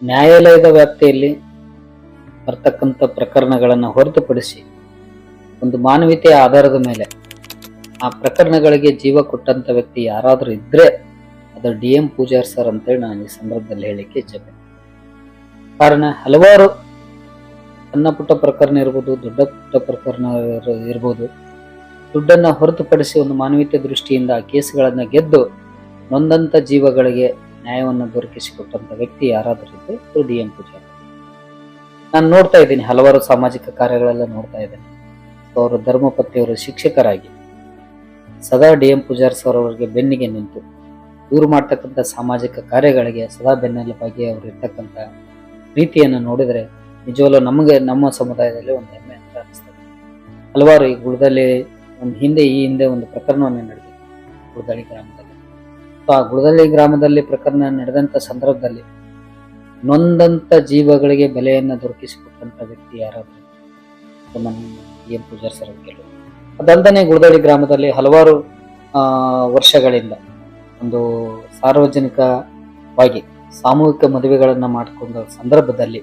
ನ್ಯಾಯಾಲಯದ ವ್ಯಾಪ್ತಿಯಲ್ಲಿ ಬರ್ತಕ್ಕಂಥ ಪ್ರಕರಣಗಳನ್ನು ಹೊರತುಪಡಿಸಿ ಒಂದು ಮಾನವೀಯತೆಯ ಆಧಾರದ ಮೇಲೆ ಆ ಪ್ರಕರಣಗಳಿಗೆ ಜೀವ ಕೊಟ್ಟಂತ ವ್ಯಕ್ತಿ ಯಾರಾದರೂ ಇದ್ರೆ ಅದು DM ಪೂಜಾರ್ ಸರ್ ಅಂತೇಳಿ ನಾನು ಈ ಸಂದರ್ಭದಲ್ಲಿ ಹೇಳಿಕ್ಕೆ ಇಚ್ಛೆಪಡ್ತೀನಿ. ಕಾರಣ ಹಲವಾರು ಸಣ್ಣ ಪುಟ್ಟ ಪ್ರಕರಣ ಇರ್ಬೋದು, ದೊಡ್ಡ ಪುಟ್ಟ ಪ್ರಕರಣ ಇರ್ಬೋದು, ದುಡ್ಡನ್ನ ಹೊರತುಪಡಿಸಿ ಒಂದು ಮಾನವೀಯತೆ ದೃಷ್ಟಿಯಿಂದ ಆ ಕೇಸುಗಳನ್ನ ಗೆದ್ದು ನೊಂದಂತ ಜೀವಗಳಿಗೆ ನ್ಯಾಯವನ್ನು ದೊರಕಿಸಿಕೊಟ್ಟಂತ ವ್ಯಕ್ತಿ ಯಾರಾದರೂ ಇದ್ರೆ ಅದು DM ಪೂಜಾರ್. ನಾನು ನೋಡ್ತಾ ಇದ್ದೀನಿ, ಹಲವಾರು ಸಾಮಾಜಿಕ ಕಾರ್ಯಗಳೆಲ್ಲ ನೋಡ್ತಾ ಇದ್ದೇನೆ. ಅವರು ಧರ್ಮಪತ್ನಿಯವರು ಶಿಕ್ಷಕರಾಗಿ ಸದಾ DM ಪೂಜಾರ್ ಸರ್ ಅವರಿಗೆ ಬೆನ್ನಿಗೆ ನಿಂತು ಇವರು ಮಾಡ್ತಕ್ಕಂಥ ಸಾಮಾಜಿಕ ಕಾರ್ಯಗಳಿಗೆ ಸದಾ ಬೆನ್ನೆಲುಬಾಗಿ ಅವರು ಇರ್ತಕ್ಕಂಥ ರೀತಿಯನ್ನು ನೋಡಿದರೆ ನಿಜವಲ್ಲೂ ನಮಗೆ ನಮ್ಮ ಸಮುದಾಯದಲ್ಲಿ ಒಂದು ಹೆಮ್ಮೆ ಅಂತ ಅನಿಸ್ತದೆ. ಹಲವಾರು ಈ ಗುಳದಳ್ಳಿ ಈ ಹಿಂದೆ ಒಂದು ಪ್ರಕರಣವನ್ನು ನಡೆದಿದೆ ಗುಳದಳ್ಳಿ ಗ್ರಾಮದಲ್ಲಿ. ಆ ಗುಳದಳ್ಳಿ ಗ್ರಾಮದಲ್ಲಿ ಪ್ರಕರಣ ನಡೆದಂತ ಸಂದರ್ಭದಲ್ಲಿ ನೊಂದಂತ ಜೀವಗಳಿಗೆ ಬೆಲೆಯನ್ನು ದೊರಕಿಸಿಕೊಟ್ಟಂತ ವ್ಯಕ್ತಿ ಯಾರಾದರೂ DM ಪೂಜಾರ್ ಸರ್ ಕೆಲವು. ಅದಲ್ಲದೆ ಗುಳದಳ್ಳಿ ಗ್ರಾಮದಲ್ಲಿ ಹಲವಾರು ವರ್ಷಗಳಿಂದ ಒಂದು ಸಾರ್ವಜನಿಕವಾಗಿ ಸಾಮೂಹಿಕ ಮದುವೆಗಳನ್ನ ಮಾಡಿಕೊಂಡ ಸಂದರ್ಭದಲ್ಲಿ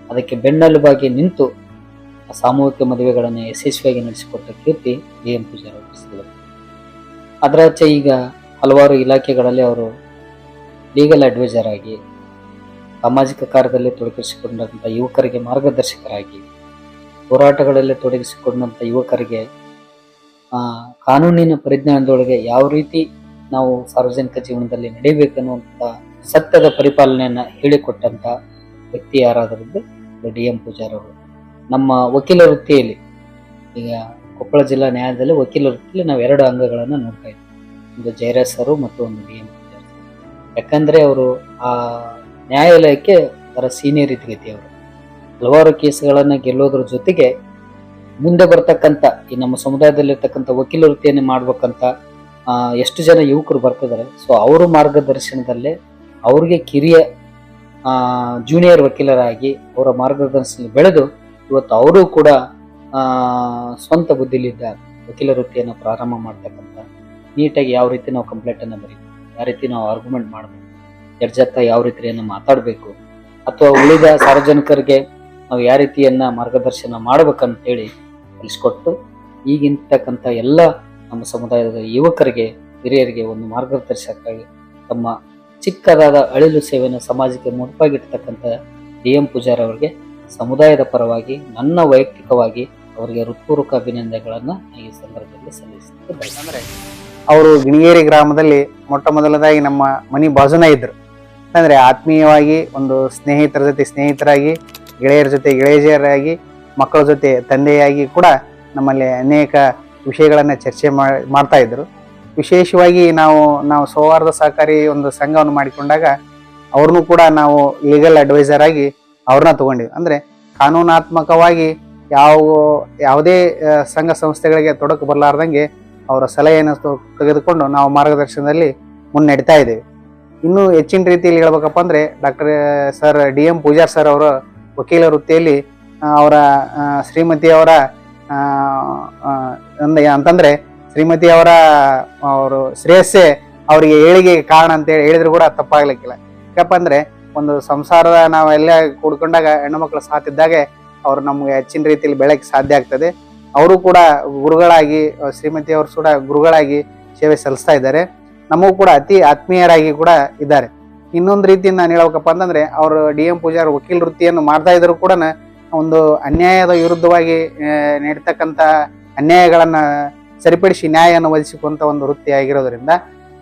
ಅದಕ್ಕೆ ಬೆನ್ನೆಲುಬಾಗಿ ನಿಂತು ಆ ಸಾಮೂಹಿಕ ಮದುವೆಗಳನ್ನು ಯಶಸ್ವಿಯಾಗಿ ನಡೆಸಿಕೊಟ್ಟ ಕೀರ್ತಿ DM ಪೂಜಾರ್ ಅವರು. ಅದರಾಚೆ ಈಗ ಹಲವಾರು ಇಲಾಖೆಗಳಲ್ಲಿ ಅವರು ಲೀಗಲ್ ಅಡ್ವೈಸರ್ ಆಗಿ ಸಾಮಾಜಿಕ ಕಾರ್ಯದಲ್ಲಿ ತೊಡಗಿಸಿಕೊಂಡಂತ ಯುವಕರಿಗೆ ಮಾರ್ಗದರ್ಶಕರಾಗಿ, ಹೋರಾಟಗಳಲ್ಲಿ ತೊಡಗಿಸಿಕೊಂಡಂತ ಯುವಕರಿಗೆ ಕಾನೂನಿನ ಪರಿಜ್ಞಾನದೊಳಗೆ ಯಾವ ರೀತಿ ನಾವು ಸಾರ್ವಜನಿಕ ಜೀವನದಲ್ಲಿ ನಡೆಯಬೇಕನ್ನುವಂತ ಸತ್ಯದ ಪರಿಪಾಲನೆಯನ್ನ ಹೇಳಿಕೊಟ್ಟಂತ ವ್ಯಕ್ತಿ ಯಾರಾದ್ರೂ DM ಪೂಜಾರ್ ಅವರು. ನಮ್ಮ ವಕೀಲ ವೃತ್ತಿಯಲ್ಲಿ ಈಗ ಕೊಪ್ಪಳ ಜಿಲ್ಲಾ ನ್ಯಾಯಾಲಯದಲ್ಲಿ ವಕೀಲ ವೃತ್ತಿಯಲ್ಲಿ ನಾವು 2 ಅಂಗಗಳನ್ನ ನೋಡ್ತಾ ಇದ್ದೀವಿ, ಒಂದು ಜಯರಾಜ್ ಸರ್ ಮತ್ತು ಒಂದು DM ಪೂಜಾರ್ ಸರ್. ಯಾಕಂದ್ರೆ ಅವರು ಆ ನ್ಯಾಯಾಲಯಕ್ಕೆ ಅದರ ಸೀನಿಯರ್ ಇದ್ಗತಿ. ಅವರು ಹಲವಾರು ಕೇಸುಗಳನ್ನ ಗೆಲ್ಲೋದ್ರ ಜೊತೆಗೆ ಮುಂದೆ ಬರ್ತಕ್ಕಂಥ ಈ ನಮ್ಮ ಸಮುದಾಯದಲ್ಲಿರ್ತಕ್ಕಂಥ ವಕೀಲ ವೃತ್ತಿಯನ್ನು ಮಾಡ್ಬೇಕಂತ ಎಷ್ಟು ಜನ ಯುವಕರು ಬರ್ತಿದ್ದಾರೆ. ಸೊ ಅವರು ಮಾರ್ಗದರ್ಶನದಲ್ಲೇ ಅವ್ರಿಗೆ ಕಿರಿಯ ಜೂನಿಯರ್ ವಕೀಲರಾಗಿ ಅವರ ಮಾರ್ಗದರ್ಶನ ಬೆಳೆದು ಇವತ್ತು ಅವರು ಕೂಡ ಸ್ವಂತ ಬುದ್ಧಿಲಿದ್ದ ವಕೀಲ ವೃತ್ತಿಯನ್ನು ಪ್ರಾರಂಭ ಮಾಡ್ತಕ್ಕಂಥ, ನೀಟಾಗಿ ಯಾವ ರೀತಿ ನಾವು ಕಂಪ್ಲೇಂಟ್ ಅನ್ನ ಬರೀಬೇಕು, ಯಾವ ರೀತಿ ನಾವು ಆರ್ಗ್ಯುಮೆಂಟ್ ಮಾಡಬೇಕು, ಜಡ್ಜ್ ಹತ್ರ ಯಾವ ರೀತಿಯನ್ನ ಮಾತಾಡಬೇಕು, ಅಥವಾ ಉಳಿದ ಸಾರ್ವಜನಿಕರಿಗೆ ನಾವು ಯಾವ ರೀತಿಯನ್ನ ಮಾರ್ಗದರ್ಶನ ಮಾಡ್ಬೇಕಂತೇಳಿ ಕಲಿಸ್ಕೊಟ್ಟು ಈಗಿರ್ತಕ್ಕಂಥ ಎಲ್ಲ ನಮ್ಮ ಸಮುದಾಯದ ಯುವಕರಿಗೆ, ಹಿರಿಯರಿಗೆ ಒಂದು ಮಾರ್ಗದರ್ಶಕರಾಗಿ ತಮ್ಮ ಚಿಕ್ಕದಾದ ಅಳಿಲು ಸೇವೆಯನ್ನು ಸಮಾಜಕ್ಕೆ ಮುಡುಪಾಗಿರ್ತಕ್ಕಂಥ DM ಪೂಜಾರ್ ಅವರಿಗೆ ಸಮುದಾಯದ ಪರವಾಗಿ ನನ್ನ ವೈಯಕ್ತಿಕವಾಗಿ ಅವರಿಗೆ ಹೃತ್ಪೂರ್ವಕ ಅಭಿನಂದನೆಗಳನ್ನ ಈ ಸಂದರ್ಭದಲ್ಲಿ ಸಲ್ಲಿಸುತ್ತೇನೆ. ಅಂದ್ರೆ ಅವರು ಗಿಣಿಗೇರಿ ಗ್ರಾಮದಲ್ಲಿ ಮೊಟ್ಟ ಮೊದಲದಾಗಿ ನಮ್ಮ ಮನಿ ಬಾಜುನ ಇದ್ರು. ಅಂದ್ರೆ ಆತ್ಮೀಯವಾಗಿ ಒಂದು ಸ್ನೇಹಿತರ ಜೊತೆ ಸ್ನೇಹಿತರಾಗಿ, ಗೆಳೆಯರ ಜೊತೆ ಗೆಳೆಯರಾಗಿ, ಮಕ್ಕಳ ಜೊತೆ ತಂದೆಯಾಗಿ ಕೂಡ ನಮ್ಮಲ್ಲಿ ಅನೇಕ ವಿಷಯಗಳನ್ನ ಚರ್ಚೆ ಮಾಡ್ತಾ ಇದ್ರು. ವಿಶೇಷವಾಗಿ ನಾವು ಸೌಹಾರ್ದ ಸಹಕಾರಿ ಒಂದು ಸಂಘವನ್ನು ಮಾಡಿಕೊಂಡಾಗ ಅವ್ರನ್ನೂ ಕೂಡ ನಾವು ಲೀಗಲ್ ಅಡ್ವೈಸರ್ ಆಗಿ ಅವ್ರನ್ನ ತಗೊಂಡಿವಿ. ಅಂದ್ರೆ ಕಾನೂನಾತ್ಮಕವಾಗಿ ಯಾವುದೇ ಸಂಘ ಸಂಸ್ಥೆಗಳಿಗೆ ತೊಡಕು ಬರಲಾರ್ದಂಗೆ ಅವರ ಸಲಹೆಯನ್ನು ತೆಗೆದುಕೊಂಡು ನಾವು ಮಾರ್ಗದರ್ಶನದಲ್ಲಿ ಮುನ್ನಡೆತಾ ಇದ್ದೇವೆ. ಇನ್ನೂ ಹೆಚ್ಚಿನ ರೀತಿಯಲ್ಲಿ ಹೇಳ್ಬೇಕಪ್ಪ ಅಂದ್ರೆ ಡಾಕ್ಟರ್ DM ಪೂಜಾರ್ ಸರ್ ಅವರ ವಕೀಲ ವೃತ್ತಿಯಲ್ಲಿ ಅವರ ಶ್ರೀಮತಿಯವರ ಅಂತಂದ್ರೆ ಶ್ರೀಮತಿಯವರ ಅವರು ಶ್ರೇಯಸ್ಸೇ ಅವರಿಗೆ ಏಳಿಗೆ ಕಾರಣ ಅಂತ ಹೇಳಿದ್ರು ಕೂಡ ತಪ್ಪಾಗ್ಲಿಕ್ಕಿಲ್ಲ. ಯಾಕಪ್ಪ ಅಂದ್ರೆ ಒಂದು ಸಂಸಾರದ ನಾವೆಲ್ಲ ಕೂಡ್ಕೊಂಡಾಗ ಹೆಣ್ಣು ಮಕ್ಕಳ ಸಾಥ್ ಇದ್ದಾಗೆ ಅವ್ರು ನಮ್ಗೆ ಹೆಚ್ಚಿನ ರೀತಿಯಲ್ಲಿ ಬೆಳಕ್ಕೆ ಸಾಧ್ಯ ಆಗ್ತದೆ. ಅವರು ಕೂಡ ಗುರುಗಳಾಗಿ, ಶ್ರೀಮತಿಯವರು ಕೂಡ ಗುರುಗಳಾಗಿ ಸೇವೆ ಸಲ್ಲಿಸ್ತಾ ಇದ್ದಾರೆ. ನಮಗೂ ಕೂಡ ಅತಿ ಆತ್ಮೀಯರಾಗಿ ಕೂಡ ಇದ್ದಾರೆ. ಇನ್ನೊಂದು ರೀತಿಯಿಂದ ನಾನು ಹೇಳ್ಬೇಕಪ್ಪ ಅಂತಂದ್ರೆ ಅವರು DM ಪೂಜಾರ್ ವಕೀಲ ವೃತ್ತಿಯನ್ನು ಮಾಡ್ತಾ ಇದ್ರು ಕೂಡ ಒಂದು ಅನ್ಯಾಯದ ವಿರುದ್ಧವಾಗಿ ನೀಡ್ತಕ್ಕಂಥ ಅನ್ಯಾಯಗಳನ್ನ ಸರಿಪಡಿಸಿ ನ್ಯಾಯವನ್ನು ಒದಗಿಸಿಕೊಂತ ಒಂದು ವೃತ್ತಿ ಆಗಿರೋದ್ರಿಂದ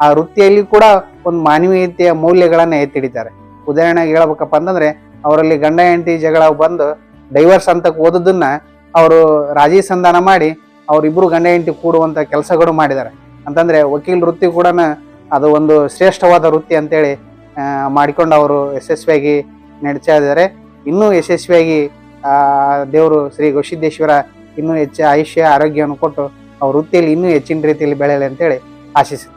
ಆ ವೃತ್ತಿಯಲ್ಲಿ ಕೂಡ ಒಂದು ಮಾನವೀಯತೆಯ ಮೌಲ್ಯಗಳನ್ನ ಎತ್ತಿ ಹಿಡಿತಾರೆ. ಉದಾಹರಣೆಗೆ ಹೇಳ್ಬೇಕಪ್ಪ ಅಂತಂದ್ರೆ ಅವರಲ್ಲಿ ಗಂಡ ಹೆಂಡತಿ ಜಗಳ ಬಂದು ಡೈವರ್ಸ್ ಅಂತ ಓದೋದನ್ನ ಅವರು ರಾಜಿ ಸಂಧಾನ ಮಾಡಿ ಅವರಿಬ್ರು ಗಂಡ ಹೆಂಡತಿ ಕೂಡುವಂತ ಕೆಲಸಗಳು ಮಾಡಿದ್ದಾರೆ. ಅಂತಂದ್ರೆ ವಕೀಲ ವೃತ್ತಿ ಕೂಡ ಅದು ಒಂದು ಶ್ರೇಷ್ಠವಾದ ವೃತ್ತಿ ಅಂತೇಳಿ ಮಾಡಿಕೊಂಡು ಅವರು ಯಶಸ್ವಿಯಾಗಿ ನಡೆಸ್ತಾ ಇದ್ದಾರೆ. ಇನ್ನೂ ಯಶಸ್ವಿಯಾಗಿ ದೇವರು ಶ್ರೀ ಗವಿಸಿದ್ದೇಶ್ವರ ಇನ್ನೂ ಹೆಚ್ಚು ಆಯುಷ್ಯ ಆರೋಗ್ಯವನ್ನು ಕೊಟ್ಟು ಅವ್ರ ವೃತ್ತಿಯಲ್ಲಿ ಇನ್ನೂ ಹೆಚ್ಚಿನ ರೀತಿಯಲ್ಲಿ ಬೆಳೆಯಲಿ ಅಂತೇಳಿ ಆಶಿಸುತ್ತೆ.